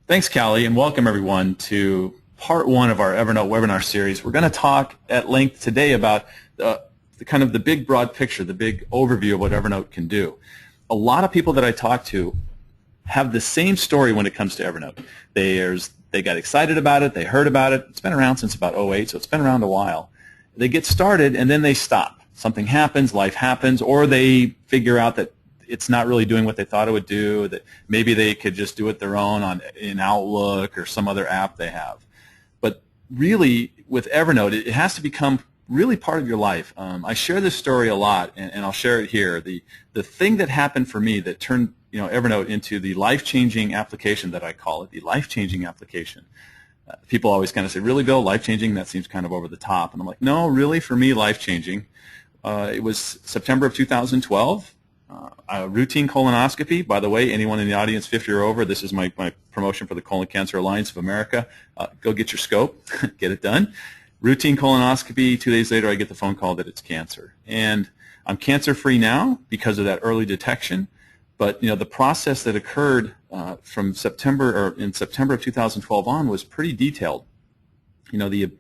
Thanks, Callie, and welcome everyone to part one of our Evernote webinar series. We're going to talk at length today about the kind of the big broad picture, the big overview of what Evernote can do. A lot of people that I talk to have the same story when it comes to Evernote. They got excited about it, they heard about it. It's been around since about '08, so it's been around a while. They get started and then they stop. Something happens, life happens, or they figure out that it's not really doing what they thought it would do, that maybe they could just do it their own in Outlook or some other app they have. But really, with Evernote, it has to become really part of your life. I share this story a lot, and I'll share it here. The thing that happened for me that turned Evernote into the life-changing application that I call it, the life-changing application. People always kind of say, really, Bill, life-changing? That seems kind of over the top. And I'm like, no, really, for me, life-changing. It was September of 2012. A routine colonoscopy. By the way, anyone in the audience 50 or over, this is my promotion for the Colon Cancer Alliance of America. Go get your scope. Get it done. Routine colonoscopy. 2 days later, I get the phone call that it's cancer. And I'm cancer-free now because of that early detection. But the process that occurred from in September of 2012 on was pretty detailed. The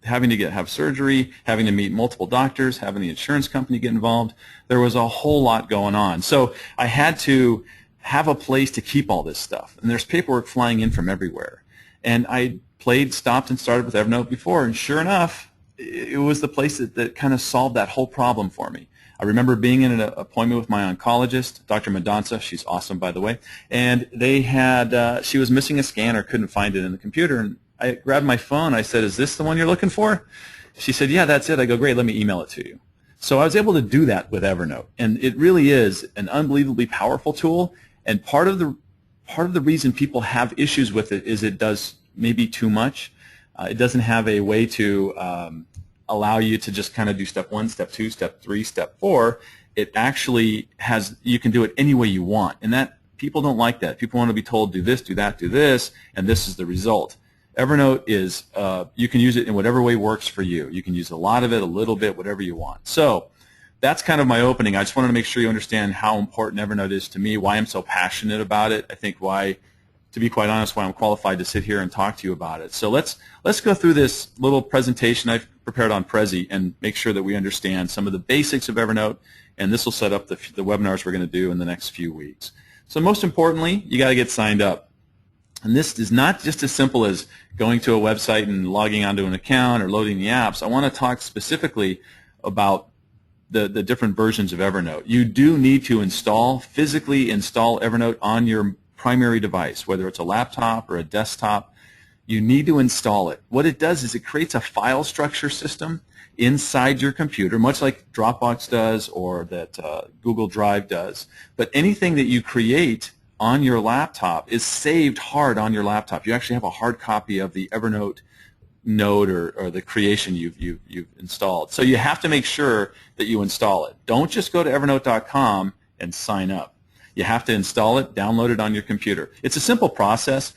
having to have surgery, having to meet multiple doctors, having the insurance company get involved. There was a whole lot going on. So I had to have a place to keep all this stuff. And there's paperwork flying in from everywhere. And I stopped and started with Evernote before, and sure enough, it was the place that kind of solved that whole problem for me. I remember being in an appointment with my oncologist, Dr. Medansa. She's awesome, by the way. And she was missing a scanner, couldn't find it in the computer. And I grabbed my phone. I said, "Is this the one you're looking for?" She said, "Yeah, that's it." I go, "Great, let me email it to you." So I was able to do that with Evernote, and it really is an unbelievably powerful tool. And part of the reason people have issues with it is it does maybe too much. It doesn't have a way to allow you to just kind of do step 1, step 2, step 3, step 4. It actually you can do it any way you want, and that people don't like that. People want to be told, do this, do that, do this, and this is the result. Evernote is, you can use it in whatever way works for you. You can use a lot of it, a little bit, whatever you want. So that's kind of my opening. I just wanted to make sure you understand how important Evernote is to me, why I'm so passionate about it. I think to be quite honest, why I'm qualified to sit here and talk to you about it. So let's go through this little presentation I've prepared on Prezi and make sure that we understand some of the basics of Evernote, and this will set up the webinars we're going to do in the next few weeks. So most importantly, you got to get signed up. And this is not just as simple as going to a website and logging onto an account or loading the apps. I want to talk specifically about the different versions of Evernote. You do need to physically install Evernote on your primary device, whether it's a laptop or a desktop. You need to install it. What it does is it creates a file structure system inside your computer, much like Dropbox does or that Google Drive does. But anything that you create on your laptop is saved hard on your laptop. You actually have a hard copy of the Evernote node or the creation you've installed. So you have to make sure that you install it. Don't just go to evernote.com and sign up. You have to install it, download it on your computer. It's a simple process.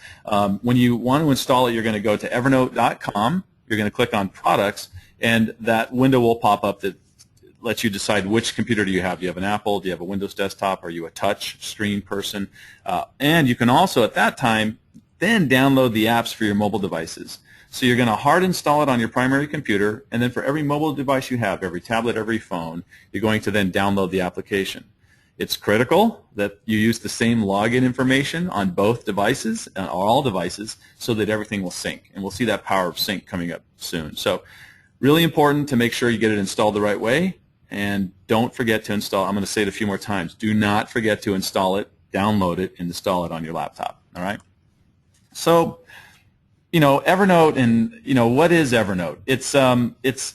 When you want to install it, you're going to go to evernote.com. You're going to click on Products, and that window will pop up that lets you decide which computer do you have. Do you have an Apple? Do you have a Windows desktop? Are you a touch screen person? And you can also, at that time, then download the apps for your mobile devices. So you're going to hard install it on your primary computer, and then for every mobile device you have, every tablet, every phone, you're going to then download the application. It's critical that you use the same login information on both devices, or all devices, so that everything will sync. And we'll see that power of sync coming up soon. So really important to make sure you get it installed the right way. And don't forget to install. I'm going to say it a few more times. Do not forget to install it, download it, and install it on your laptop. All right? So, Evernote, and what is Evernote? It's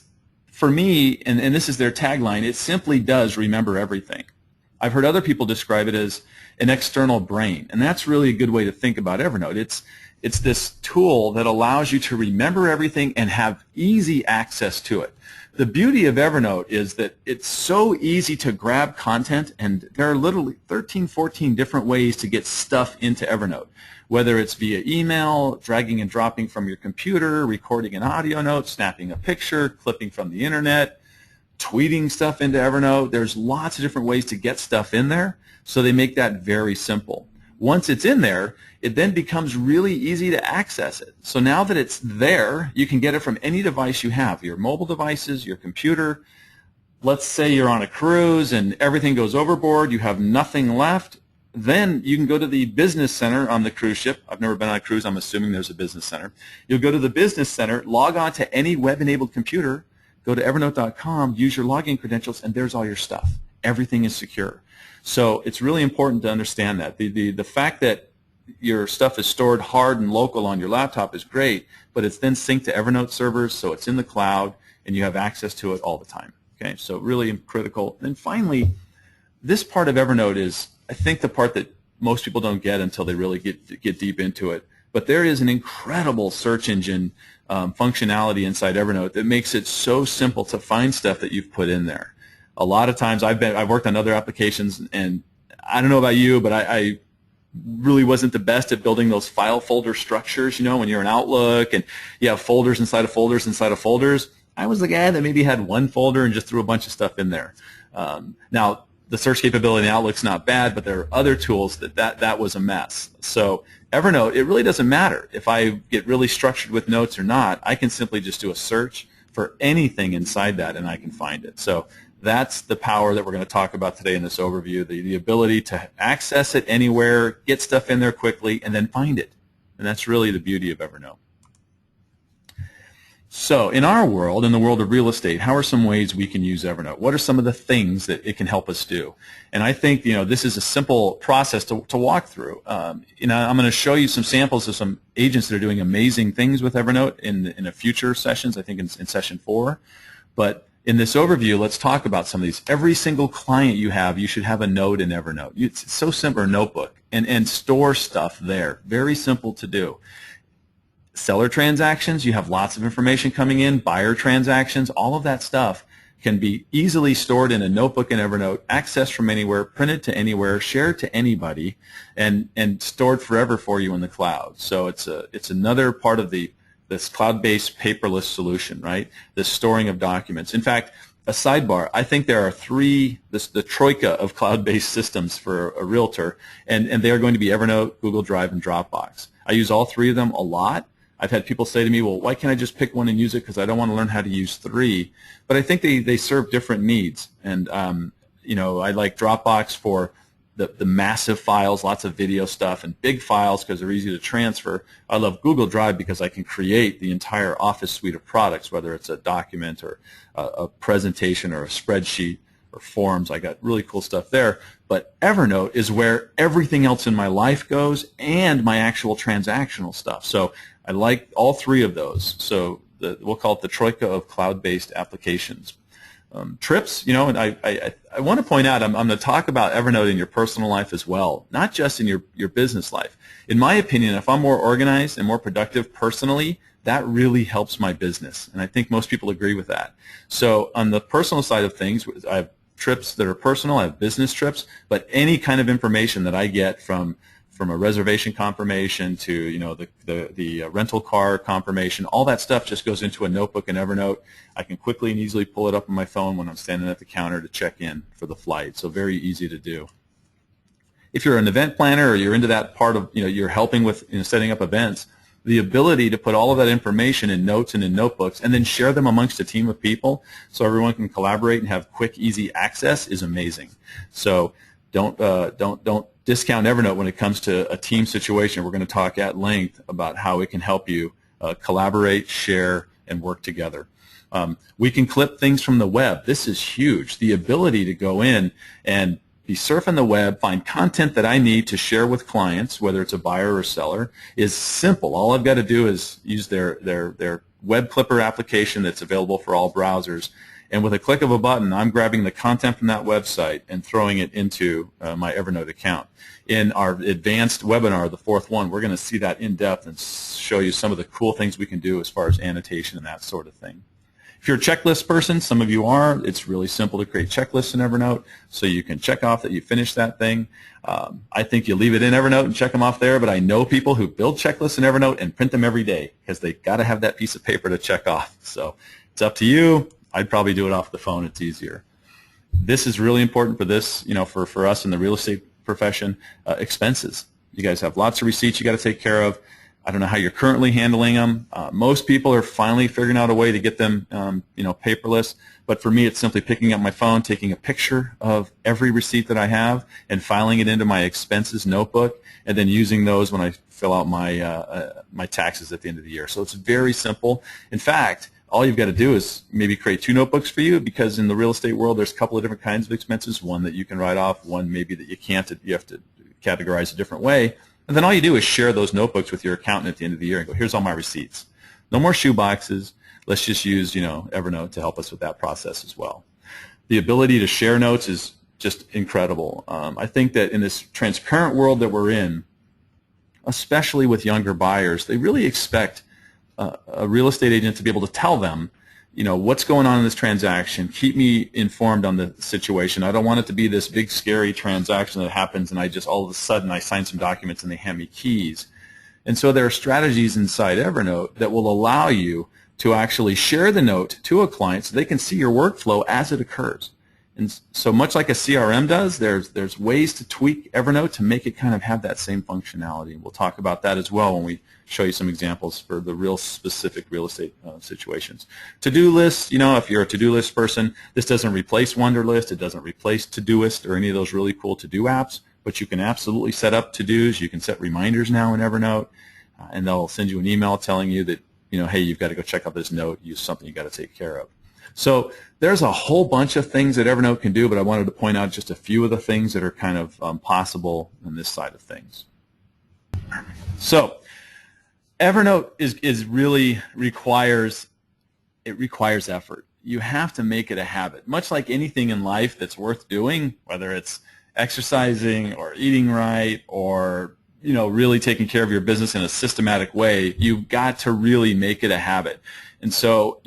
for me, and this is their tagline. It simply does remember everything. I've heard other people describe it as an external brain, and that's really a good way to think about Evernote. It's this tool that allows you to remember everything and have easy access to it. The beauty of Evernote is that it's so easy to grab content, and there are literally 13, 14 different ways to get stuff into Evernote, whether it's via email, dragging and dropping from your computer, recording an audio note, snapping a picture, clipping from the internet, tweeting stuff into Evernote. There's lots of different ways to get stuff in there, so they make that very simple. Once it's in there, it then becomes really easy to access it. So now that it's there, you can get it from any device you have, your mobile devices, your computer. Let's say you're on a cruise and everything goes overboard, you have nothing left. Then you can go to the business center on the cruise ship. I've never been on a cruise. I'm assuming there's a business center. You'll go to the business center, log on to any web-enabled computer, go to evernote.com, use your login credentials, and there's all your stuff. Everything is secure. So it's really important to understand that. The fact that your stuff is stored hard and local on your laptop is great, but it's then synced to Evernote servers, so it's in the cloud, and you have access to it all the time. Okay, so really critical. And finally, this part of Evernote is, I think, the part that most people don't get until they really get deep into it. But there is an incredible search engine functionality inside Evernote that makes it so simple to find stuff that you've put in there. A lot of times I've worked on other applications, and I don't know about you, but I really wasn't the best at building those file folder structures. You know, when you're in Outlook and you have folders inside of folders inside of folders, I was the guy that maybe had one folder and just threw a bunch of stuff in there. Now, the search capability in Outlook's not bad, but there are other tools that was a mess. So Evernote, it really doesn't matter if I get really structured with notes or not. I can simply just do a search for anything inside that, and I can find it. So that's the power that we're going to talk about today in this overview, the ability to access it anywhere, get stuff in there quickly, and then find it. And that's really the beauty of Evernote. So in our world, in the world of real estate, how are some ways we can use Evernote? What are some of the things that it can help us do? And I think, this is a simple process to walk through. I'm going to show you some samples of some agents that are doing amazing things with Evernote in a future sessions, I think in session 4. But in this overview, let's talk about some of these. Every single client you have, you should have a note in Evernote. It's so simple, a notebook, and store stuff there. Very simple to do. Seller transactions, you have lots of information coming in, buyer transactions, all of that stuff can be easily stored in a notebook in Evernote, accessed from anywhere, printed to anywhere, shared to anybody, and stored forever for you in the cloud. So it's another part of this cloud-based paperless solution, right? The storing of documents. In fact, a sidebar, I think there are the troika of cloud-based systems for a realtor, and they are going to be Evernote, Google Drive, and Dropbox. I use all three of them a lot. I've had people say to me, well, why can't I just pick one and use it because I don't want to learn how to use 3? But I think they serve different needs. And, I like Dropbox for the massive files, lots of video stuff, and big files because they're easy to transfer. I love Google Drive because I can create the entire Office suite of products, whether it's a document or a presentation or a spreadsheet or forms. I got really cool stuff there. But Evernote is where everything else in my life goes and my actual transactional stuff. So I like all three of those. So we'll call it the troika of cloud-based applications. Trips, and I want to point out, I'm going to talk about Evernote in your personal life as well, not just in your business life. In my opinion, if I'm more organized and more productive personally, that really helps my business, and I think most people agree with that. So on the personal side of things, I have trips that are personal, I have business trips, but any kind of information that I get from a reservation confirmation to the rental car confirmation, all that stuff just goes into a notebook in Evernote. I can quickly and easily pull it up on my phone when I'm standing at the counter to check in for the flight. So very easy to do. If you're an event planner or you're into that part of you're helping with setting up events, the ability to put all of that information in notes and in notebooks and then share them amongst a team of people so everyone can collaborate and have quick, easy access is amazing. So don't discount Evernote when it comes to a team situation. We're going to talk at length about how it can help you collaborate, share, and work together. We can clip things from the web. This is huge. The ability to go in and be surfing the web, find content that I need to share with clients, whether it's a buyer or seller, is simple. All I've got to do is use their web clipper application that's available for all browsers. And with a click of a button, I'm grabbing the content from that website and throwing it into my Evernote account. In our advanced webinar, the 4th one, we're going to see that in depth and show you some of the cool things we can do as far as annotation and that sort of thing. If you're a checklist person, some of you are, it's really simple to create checklists in Evernote so you can check off that you finished that thing. I think you leave it in Evernote and check them off there, but I know people who build checklists in Evernote and print them every day because they got to have that piece of paper to check off. So it's up to you. I'd probably do it off the phone. It's easier. This is really important for this, for us in the real estate profession, expenses. You guys have lots of receipts you got to take care of. I don't know how you're currently handling them. Most people are finally figuring out a way to get them, paperless. But for me, it's simply picking up my phone, taking a picture of every receipt that I have, and filing it into my expenses notebook, and then using those when I fill out my taxes at the end of the year. So it's very simple. In fact, all you've got to do is maybe create 2 notebooks for you, because in the real estate world, there's a couple of different kinds of expenses. One that you can write off, one maybe that you can't. You have to categorize a different way. And then all you do is share those notebooks with your accountant at the end of the year and go, here's all my receipts. No more shoe boxes. Let's just use, Evernote to help us with that process as well. The ability to share notes is just incredible. I think that in this transparent world that we're in, especially with younger buyers, they really expect a real estate agent to be able to tell them, what's going on in this transaction. Keep me informed on the situation. I don't want it to be this big, scary transaction that happens and I just all of a sudden I sign some documents and they hand me keys. And so there are strategies inside Evernote that will allow you to actually share the note to a client so they can see your workflow as it occurs. And so much like a CRM does, there's ways to tweak Evernote to make it kind of have that same functionality. We'll talk about that as well when we show you some examples for the real specific real estate situations. To-do lists, if you're a to-do list person, this doesn't replace Wunderlist. It doesn't replace Todoist or any of those really cool to-do apps, but you can absolutely set up to-dos. You can set reminders now in Evernote, and they'll send you an email telling you that, hey, you've got to go check out this note. Use something you've got to take care of. So there's a whole bunch of things that Evernote can do, but I wanted to point out just a few of the things that are kind of possible on this side of things. So Evernote is really requires effort. You have to make it a habit. Much like anything in life that's worth doing, whether it's exercising or eating right or really taking care of your business in a systematic way, you've got to really make it a habit. And so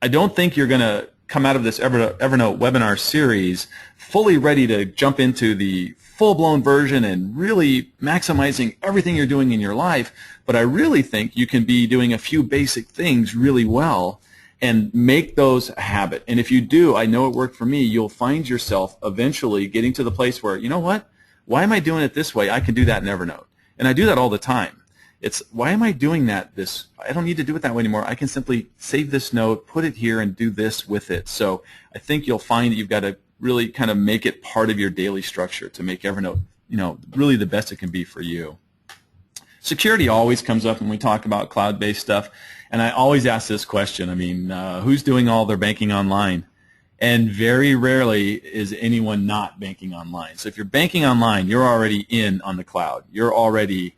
I don't think you're going to come out of this Evernote webinar series fully ready to jump into the full-blown version and really maximizing everything you're doing in your life, but I really think you can be doing a few basic things really well and make those a habit. And if you do, I know it worked for me, you'll find yourself eventually getting to the place where, you know what, why am I doing it this way? I can do that in Evernote. And I do that all the time. It's, why am I doing that I don't need to do it that way anymore. I can simply save this note, put it here, and do this with it. So I think you'll find that you've got to really kind of make it part of your daily structure to make Evernote, really the best it can be for you. Security always comes up when we talk about cloud-based stuff, and I always ask this question. Who's doing all their banking online? And very rarely is anyone not banking online. So if you're banking online, you're already in on the cloud. You're already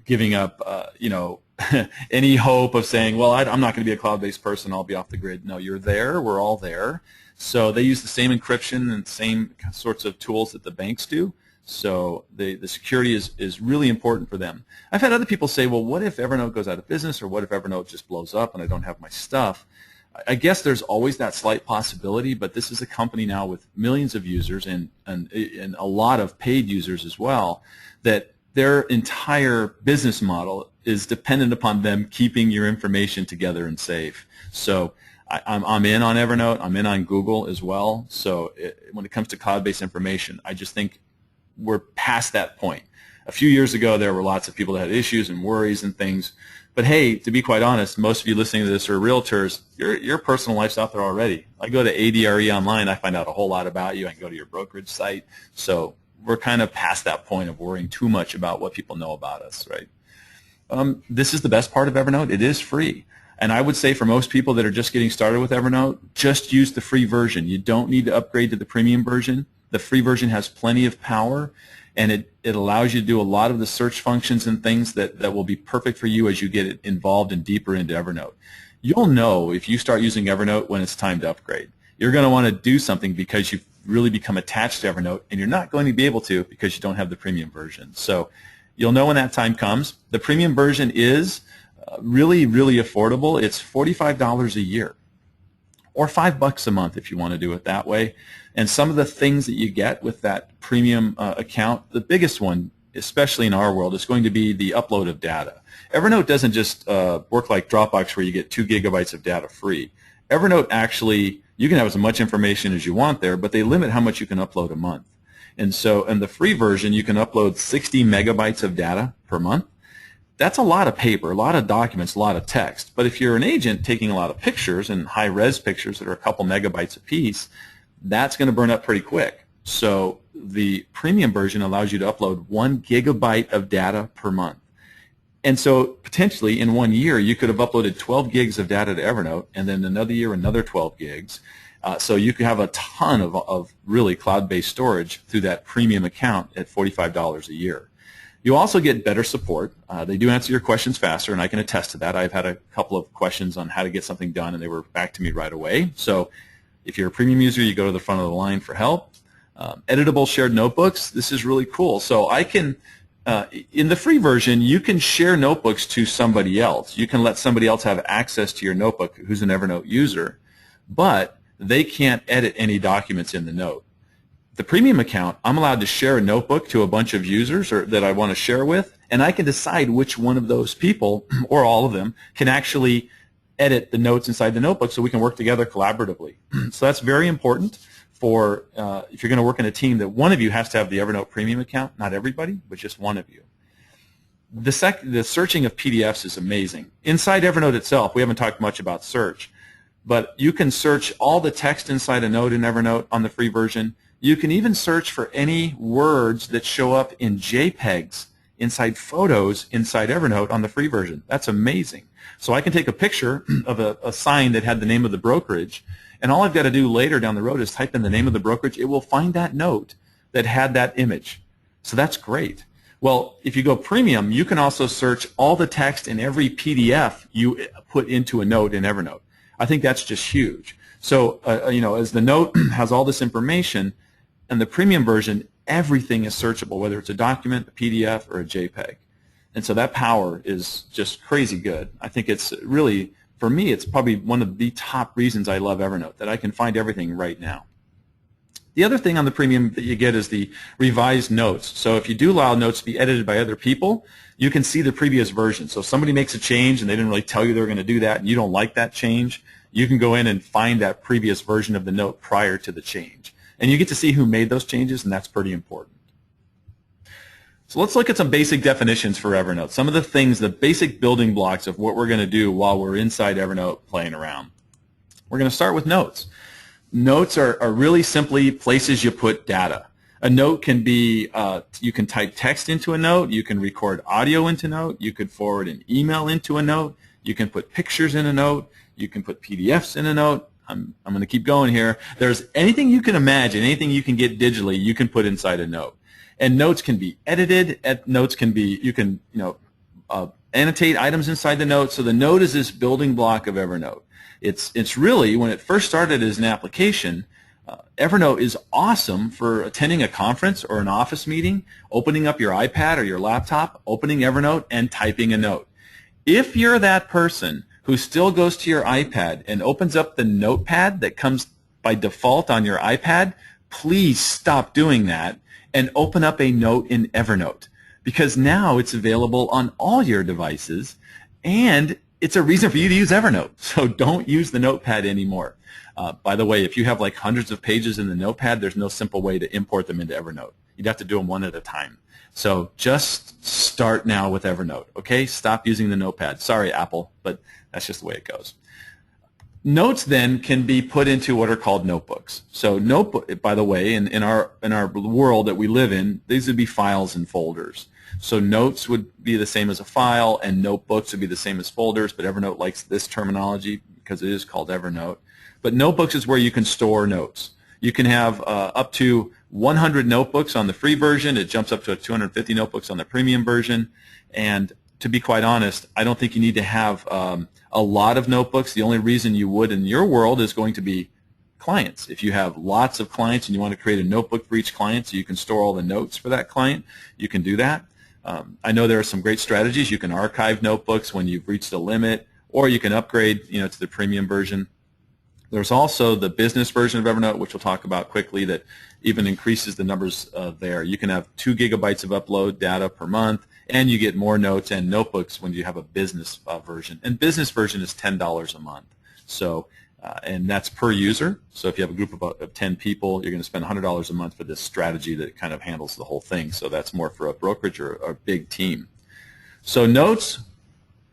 giving up, any hope of saying, well, I'm not going to be a cloud-based person, I'll be off the grid. No, you're there. We're all there. So they use the same encryption and same sorts of tools that the banks do. So the security is really important for them. I've had other people say, well, what if Evernote goes out of business, or what if Evernote just blows up and I don't have my stuff? I guess there's always that slight possibility, but this is a company now with millions of users and a lot of paid users as well, that their entire business model is dependent upon them keeping your information together and safe. So I'm in on Evernote. I'm in on Google as well. So when it comes to cloud-based information, I just think we're past that point. A few years ago, there were lots of people that had issues and worries and things. But hey, to be quite honest, most of you listening to this are realtors. Your personal life's out there already. I go to ADRE online. I find out a whole lot about you. I can go to your brokerage site. So we're kind of past that point of worrying too much about what people know about us, right? This is the best part of Evernote. It is free. And I would say for most people that are just getting started with Evernote, just use the free version. You don't need to upgrade to the premium version. The free version has plenty of power, and it allows you to do a lot of the search functions and things that will be perfect for you as you get involved and deeper into Evernote. You'll know if you start using Evernote when it's time to upgrade. You're going to want to do something because you've really become attached to Evernote, and you're not going to be able to because you don't have the premium version. So you'll know when that time comes. The premium version is really, really affordable. It's $45 a year, or $5 a month if you want to do it that way. And some of the things that you get with that premium account, the biggest one, especially in our world, is going to be the upload of data. Evernote doesn't just work like Dropbox where you get 2 gigabytes of data free. Evernote actually, you can have as much information as you want there, but they limit how much you can upload a month. And so in the free version, you can upload 60 megabytes of data per month. That's a lot of paper, a lot of documents, a lot of text. But if you're an agent taking a lot of pictures and high-res pictures that are a couple megabytes apiece, that's going to burn up pretty quick. So the premium version allows you to upload 1 gigabyte of data per month. And so potentially in 1 year, you could have uploaded 12 gigs of data to Evernote, and then another year, another 12 gigs. So you could have a ton of really cloud-based storage through that premium account at $45 a year. You also get better support. They do answer your questions faster, and I can attest to that. I've had a couple of questions on how to get something done, and they were back to me right away. So if you're a premium user, you go to the front of the line for help. Editable shared notebooks, this is really cool. So I can, in the free version, you can share notebooks to somebody else. You can let somebody else have access to your notebook who's an Evernote user, but they can't edit any documents in the note. The premium account, I'm allowed to share a notebook to a bunch of users that I want to share with, and I can decide which one of those people, or all of them, can actually edit the notes inside the notebook so we can work together collaboratively. So that's very important for if you're going to work in a team, that one of you has to have the Evernote premium account, not everybody, but just one of you. The searching of PDFs is amazing. Inside Evernote itself, we haven't talked much about search, but you can search all the text inside a note in Evernote on the free version. You can even search for any words that show up in JPEGs inside photos inside Evernote on the free version. That's amazing. So I can take a picture of a sign that had the name of the brokerage, and all I've got to do later down the road is type in the name of the brokerage. It will find that note that had that image. So that's great. Well, if you go premium, you can also search all the text in every PDF you put into a note in Evernote. I think that's just huge. So, as the note has all this information, and the premium version, everything is searchable, whether it's a document, a PDF, or a JPEG. And so that power is just crazy good. I think it's really, for me, it's probably one of the top reasons I love Evernote, that I can find everything right now. The other thing on the premium that you get is the revised notes. So if you do allow notes to be edited by other people, you can see the previous version. So if somebody makes a change and they didn't really tell you they were going to do that, and you don't like that change, you can go in and find that previous version of the note prior to the change. And you get to see who made those changes, and that's pretty important. So let's look at some basic definitions for Evernote. Some of the things, the basic building blocks of what we're going to do while we're inside Evernote playing around. We're going to start with notes. Notes are really simply places you put data. A note can be, you can type text into a note, you can record audio into a note, you could forward an email into a note, you can put pictures in a note, you can put PDFs in a note. I'm going to keep going here. There's anything you can imagine, anything you can get digitally, you can put inside a note. And notes can be edited. Notes can be, you can, annotate items inside the note. So the note is this building block of Evernote. It's really, when it first started as an application, Evernote is awesome for attending a conference or an office meeting, opening up your iPad or your laptop, opening Evernote, and typing a note. If you're that person who still goes to your iPad and opens up the notepad that comes by default on your iPad, please stop doing that and open up a note in Evernote, because now it's available on all your devices, and it's a reason for you to use Evernote. So don't use the notepad anymore. By the way, if you have like hundreds of pages in the notepad, there's no simple way to import them into Evernote. You'd have to do them one at a time. So just start now with Evernote, okay? Stop using the notepad. Sorry, Apple, but that's just the way it goes. Notes then can be put into what are called notebooks. So notebook, by the way, in our world that we live in, these would be files and folders. So notes would be the same as a file, and notebooks would be the same as folders, but Evernote likes this terminology because it is called Evernote. But notebooks is where you can store notes. You can have up to 100 notebooks on the free version. It jumps up to 250 notebooks on the premium version. And to be quite honest, I don't think you need to have a lot of notebooks. The only reason you would in your world is going to be clients. If you have lots of clients and you want to create a notebook for each client so you can store all the notes for that client, you can do that. I know there are some great strategies. You can archive notebooks when you've reached a limit, or you can upgrade to the premium version. There's also the business version of Evernote, which we'll talk about quickly, that even increases the numbers there. You can have 2 gigabytes of upload data per month, and you get more notes and notebooks when you have a business version. And business version is $10 a month. So and that's per user. So if you have a group of 10 people, you're going to spend $100 a month for this strategy that kind of handles the whole thing. So that's more for a brokerage or a big team. So notes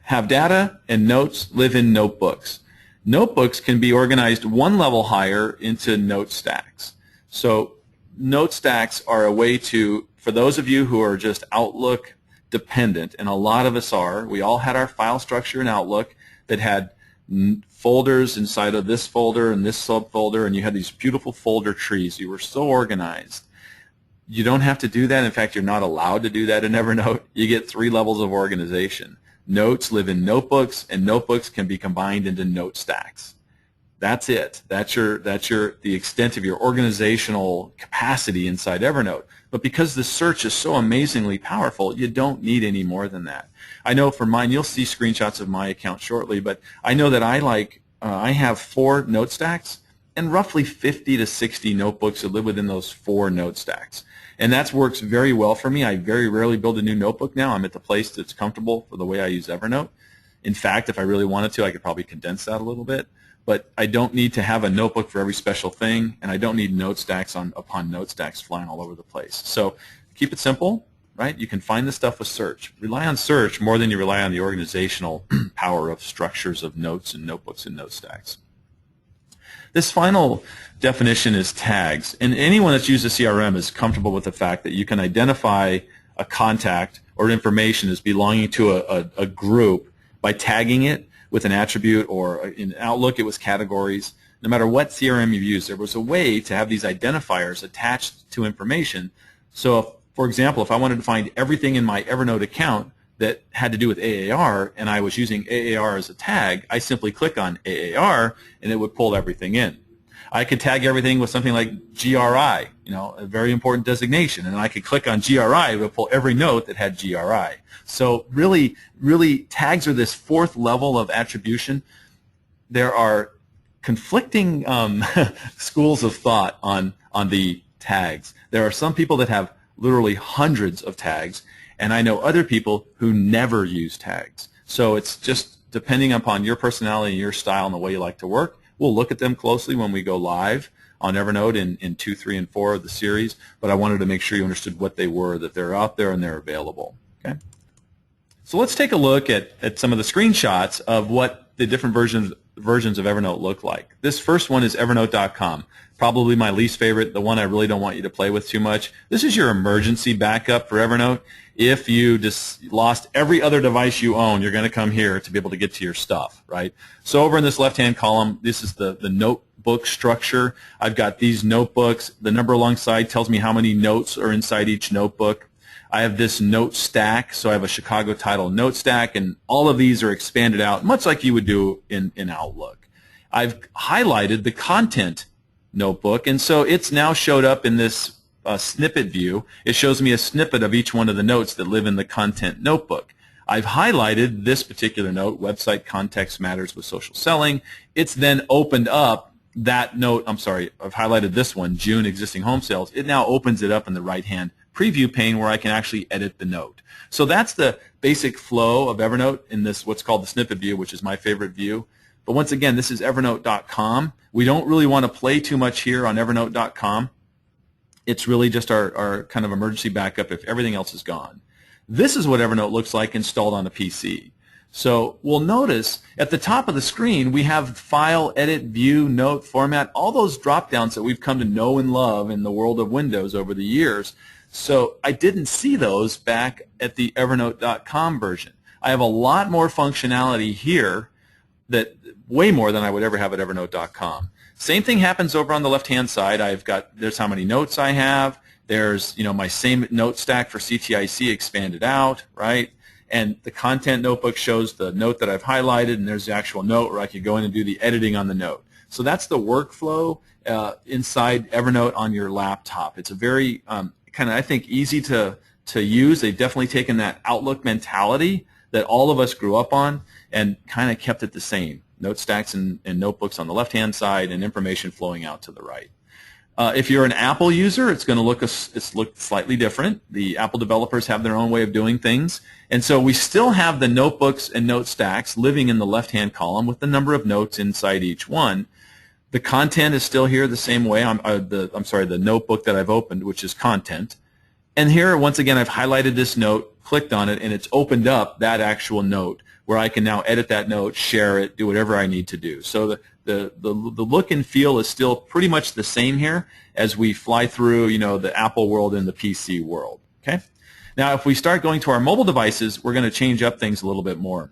have data, and notes live in notebooks. Notebooks can be organized one level higher into note stacks. So note stacks are a way to, for those of you who are just Outlook dependent, and a lot of us are, we all had our file structure in Outlook that had folders inside of this folder and this subfolder, and you had these beautiful folder trees. You were so organized. You don't have to do that. In fact, you're not allowed to do that in Evernote. You get 3 levels of organization. Notes live in notebooks, and notebooks can be combined into note stacks. That's it. That's the extent of your organizational capacity inside Evernote. But because the search is so amazingly powerful, you don't need any more than that. I know for mine, you'll see screenshots of my account shortly, but I know that I have 4 note stacks and roughly 50 to 60 notebooks that live within those 4 note stacks. And that works very well for me. I very rarely build a new notebook now. I'm at the place that's comfortable for the way I use Evernote. In fact, if I really wanted to, I could probably condense that a little bit. But I don't need to have a notebook for every special thing, and I don't need note stacks upon note stacks flying all over the place. So keep it simple, right? You can find this stuff with search. Rely on search more than you rely on the organizational power of structures of notes and notebooks and note stacks. This final definition is tags, and anyone that's used a CRM is comfortable with the fact that you can identify a contact or information as belonging to a group by tagging it with an attribute, or in Outlook it was categories. No matter what CRM you've used, there was a way to have these identifiers attached to information. So, for example, if I wanted to find everything in my Evernote account that had to do with AAR, and I was using AAR as a tag, I simply click on AAR, and it would pull everything in. I could tag everything with something like GRI, a very important designation, and I could click on GRI, it would pull every note that had GRI. So really, tags are this 4th level of attribution. There are conflicting schools of thought on the tags. There are some people that have literally hundreds of tags, and I know other people who never use tags. So it's just depending upon your personality and your style and the way you like to work. We'll look at them closely when we go live on Evernote in 2, 3, and 4 of the series, but I wanted to make sure you understood what they were, that they're out there and they're available. Okay? So let's take a look at some of the screenshots of what the different versions of Evernote look like. This first one is Evernote.com, probably my least favorite, the one I really don't want you to play with too much. This is your emergency backup for Evernote. If you just lost every other device you own, you're going to come here to be able to get to your stuff, right? So over in this left-hand column, this is the notebook structure. I've got these notebooks. The number alongside tells me how many notes are inside each notebook. I have this note stack, so I have a Chicago title note stack, and all of these are expanded out, much like you would do in Outlook. I've highlighted the content notebook, and so it's now showed up in this snippet view. It shows me a snippet of each one of the notes that live in the content notebook. I've highlighted this particular note, website context matters with social selling. It's then opened up that note, I've highlighted this one, June existing home sales. It now opens it up in the right-hand preview pane where I can actually edit the note. So that's the basic flow of Evernote in this what's called the snippet view, which is my favorite view. But once again, this is Evernote.com. We don't really want to play too much here on Evernote.com. It's really just our kind of emergency backup if everything else is gone. This is what Evernote looks like installed on a PC. So we'll notice at the top of the screen we have file, edit, view, note, format, all those drop downs that we've come to know and love in the world of Windows over the years. So I didn't see those back at the Evernote.com version. I have a lot more functionality here, that way more than I would ever have at Evernote.com. Same thing happens over on the left-hand side. There's how many notes I have. There's my same note stack for CTIC expanded out, right? And the content notebook shows the note that I've highlighted, and there's the actual note where I could go in and do the editing on the note. So that's the workflow inside Evernote on your laptop. It's a very kind of, I think, easy to use. They've definitely taken that Outlook mentality that all of us grew up on and kind of kept it the same. Note stacks and notebooks on the left-hand side and information flowing out to the right. If you're an Apple user, it's going to look slightly different. The Apple developers have their own way of doing things. And so we still have the notebooks and note stacks living in the left-hand column with the number of notes inside each one. The content is still here the same way. I'm sorry, the notebook that I've opened, which is content. And here, once again, I've highlighted this note, clicked on it, and it's opened up that actual note where I can now edit that note, share it, do whatever I need to do. So the look and feel is still pretty much the same here as we fly through, the Apple world and the PC world. Okay. Now, if we start going to our mobile devices, we're going to change up things a little bit more.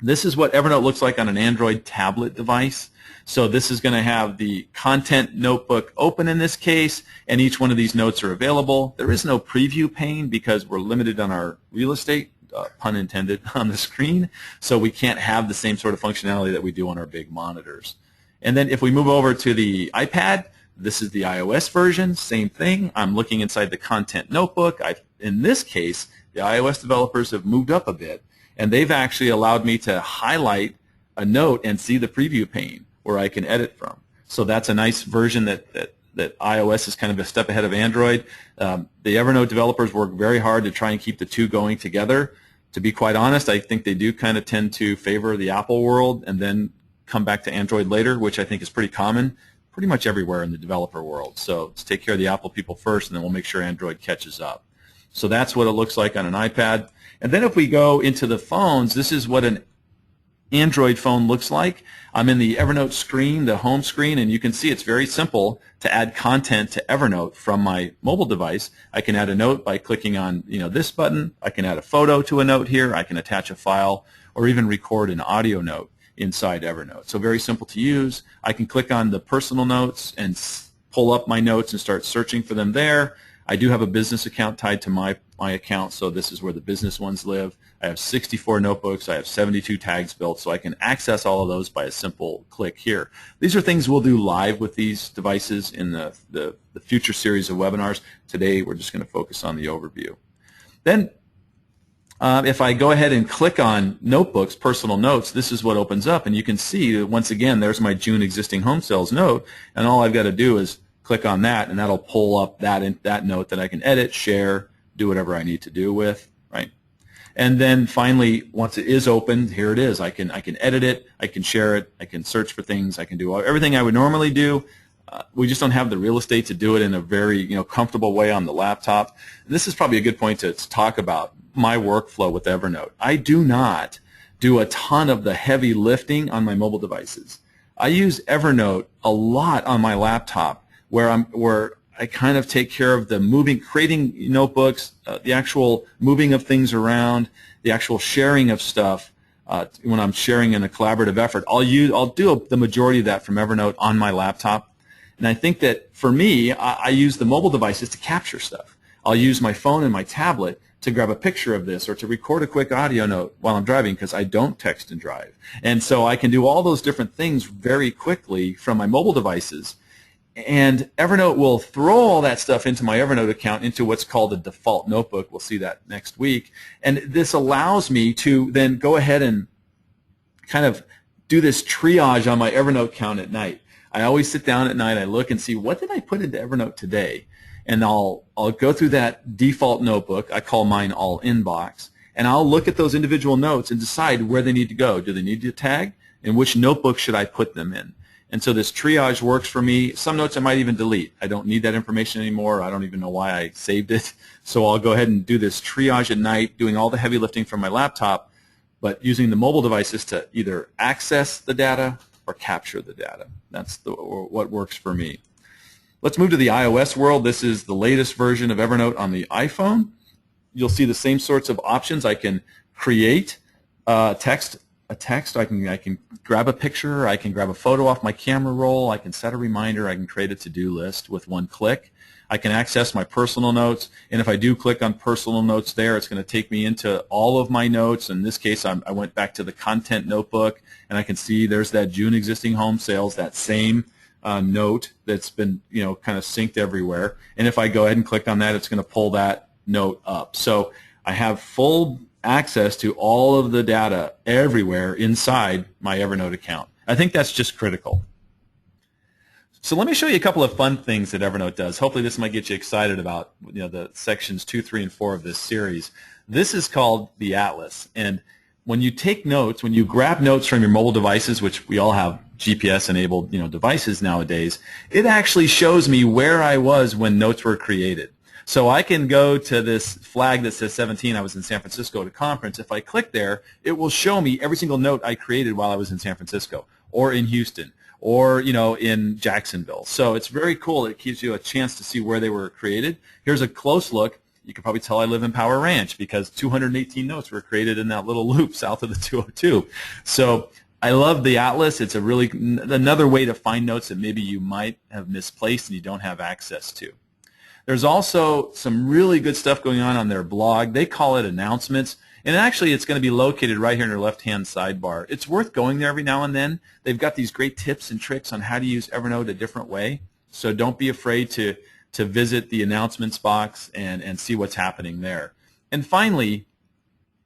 This is what Evernote looks like on an Android tablet device. So this is going to have the content notebook open in this case, and each one of these notes are available. There is no preview pane because we're limited on our real estate, pun intended, on the screen. So we can't have the same sort of functionality that we do on our big monitors. And then if we move over to the iPad, this is the iOS version, same thing. I'm looking inside the content notebook. In this case, the iOS developers have moved up a bit, and they've actually allowed me to highlight a note and see the preview pane where I can edit from. So that's a nice version that iOS is kind of a step ahead of Android. The Evernote developers work very hard to try and keep the two going together. To be quite honest, I think they do kind of tend to favor the Apple world and then come back to Android later, which I think is pretty common pretty much everywhere in the developer world. So let's take care of the Apple people first, and then we'll make sure Android catches up. So that's what it looks like on an iPad. And then if we go into the phones, this is what an Android phone looks like. I'm in the Evernote screen, the home screen, and you can see it's very simple to add content to Evernote from my mobile device. I can add a note by clicking on this button. I can add a photo to a note here. I can attach a file or even record an audio note inside Evernote. So very simple to use. I can click on the personal notes and pull up my notes and start searching for them there. I do have a business account tied to my account, so this is where the business ones live. I have 64 notebooks. I have 72 tags built, so I can access all of those by a simple click here. These are things we'll do live with these devices in the future series of webinars. Today, we're just going to focus on the overview. Then, if I go ahead and click on Notebooks, Personal Notes, this is what opens up, and you can see that once again, there's my June existing home sales note, and all I've got to do is click on that, and that'll pull up that note that I can edit, share, do whatever I need to do with, right? And then finally, once it is opened, here it is. I can edit it, I can share it, I can search for things, I can do everything I would normally do. We just don't have the real estate to do it in a very comfortable way on the laptop. And this is probably a good point to talk about my workflow with Evernote. I do not do a ton of the heavy lifting on my mobile devices. I use Evernote a lot on my laptop, where I kind of take care of the creating notebooks, the actual moving of things around, the actual sharing of stuff. When I'm sharing in a collaborative effort, I'll do the majority of that from Evernote on my laptop. And I think that for me, I use the mobile devices to capture stuff. I'll use my phone and my tablet to grab a picture of this or to record a quick audio note while I'm driving, because I don't text and drive. And so I can do all those different things very quickly from my mobile devices. And Evernote will throw all that stuff into my Evernote account into what's called a default notebook. We'll see that next week. And this allows me to then go ahead and kind of do this triage on my Evernote account at night. I always sit down at night, I look and see, what did I put into Evernote today? And I'll go through that default notebook. I call mine All Inbox. And I'll look at those individual notes and decide where they need to go. Do they need to tag? And which notebook should I put them in? And so this triage works for me. Some notes I might even delete. I don't need that information anymore. I don't even know why I saved it. So I'll go ahead and do this triage at night, doing all the heavy lifting from my laptop, but using the mobile devices to either access the data or capture the data. That's what works for me. Let's move to the iOS world. This is the latest version of Evernote on the iPhone. You'll see the same sorts of options. I can create a text. I can grab a picture. I can grab a photo off my camera roll. I can set a reminder. I can create a to-do list with one click. I can access my personal notes, and if I do click on personal notes there, it's going to take me into all of my notes. In this case, I went back to the content notebook, and I can see there's that June existing home sales, that same note that's been kind of synced everywhere. And if I go ahead and click on that, it's going to pull that note up. So I have full access to all of the data everywhere inside my Evernote account. I think that's just critical. So let me show you a couple of fun things that Evernote does. Hopefully this might get you excited about the sections 2, 3, and 4 of this series. This is called the Atlas, and when you take notes, when you grab notes from your mobile devices, which we all have GPS-enabled devices nowadays, it actually shows me where I was when notes were created. So I can go to this flag that says 17, I was in San Francisco at a conference. If I click there, it will show me every single note I created while I was in San Francisco or in Houston or in Jacksonville. So it's very cool. It gives you a chance to see where they were created. Here's a close look. You can probably tell I live in Power Ranch because 218 notes were created in that little loop south of the 202. So I love the atlas. It's another way to find notes that maybe you might have misplaced and you don't have access to. There's also some really good stuff going on their blog. They call it announcements. And actually, it's going to be located right here in their left-hand sidebar. It's worth going there every now and then. They've got these great tips and tricks on how to use Evernote a different way. So don't be afraid to visit the announcements box and see what's happening there. And finally,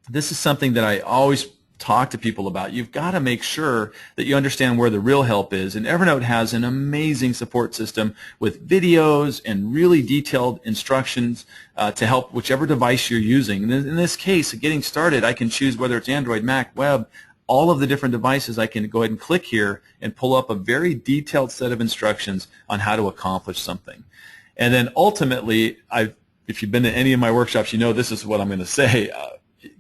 this is something that I always talk to people about. You've got to make sure that you understand where the real help is. And Evernote has an amazing support system with videos and really detailed instructions to help whichever device you're using. And in this case, getting started, I can choose whether it's Android, Mac, web, all of the different devices. I can go ahead and click here and pull up a very detailed set of instructions on how to accomplish something. And then ultimately, if you've been to any of my workshops, you know this is what I'm going to say.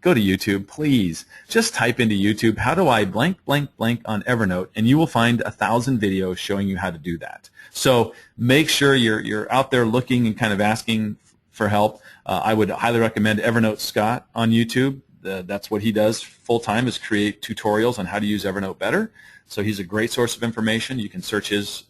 Go to YouTube, please. Just type into YouTube, how do I blank, blank, blank on Evernote, and you will find 1,000 videos showing you how to do that. So make sure you're out there looking and kind of asking for help. I would highly recommend Evernote Scott on YouTube. That's what he does full-time, is create tutorials on how to use Evernote better. So he's a great source of information. You can search his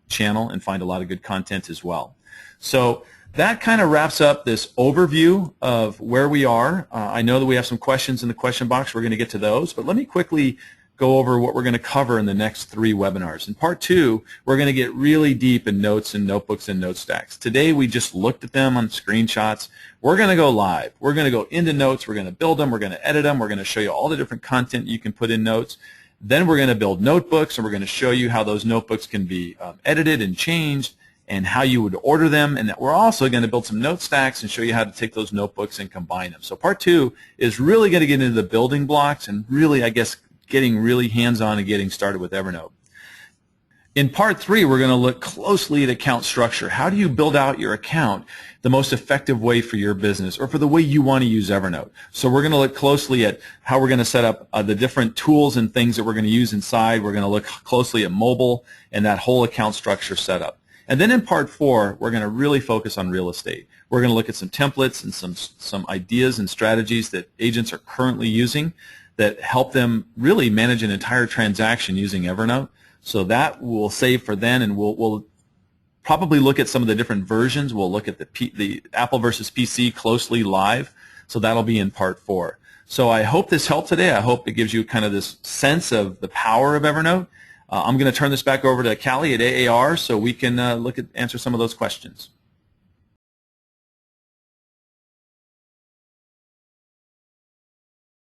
channel and find a lot of good content as well. So that kind of wraps up this overview of where we are. I know that we have some questions in the question box. We're going to get to those, but let me quickly go over what we're going to cover in the next 3 webinars. In part 2, we're going to get really deep in notes and notebooks and note stacks. Today, we just looked at them on screenshots. We're going to go live. We're going to go into notes. We're going to build them. We're going to edit them. We're going to show you all the different content you can put in notes. Then we're going to build notebooks, and we're going to show you how those notebooks can be edited and changed, and how you would order them, and we're also going to build some note stacks and show you how to take those notebooks and combine them. So part 2 is really going to get into the building blocks and really, I guess, getting really hands-on and getting started with Evernote. In part 3, we're going to look closely at account structure. How do you build out your account the most effective way for your business or for the way you want to use Evernote? So we're going to look closely at how we're going to set up the different tools and things that we're going to use inside. We're going to look closely at mobile and that whole account structure setup. And then in part 4, we're going to really focus on real estate. We're going to look at some templates and some ideas and strategies that agents are currently using that help them really manage an entire transaction using Evernote. So that we'll save for then, and we'll probably look at some of the different versions. We'll look at the Apple versus PC closely live. So that'll be in part 4. So I hope this helped today. I hope it gives you kind of this sense of the power of Evernote. I'm going to turn this back over to Callie at AAR so we can answer some of those questions.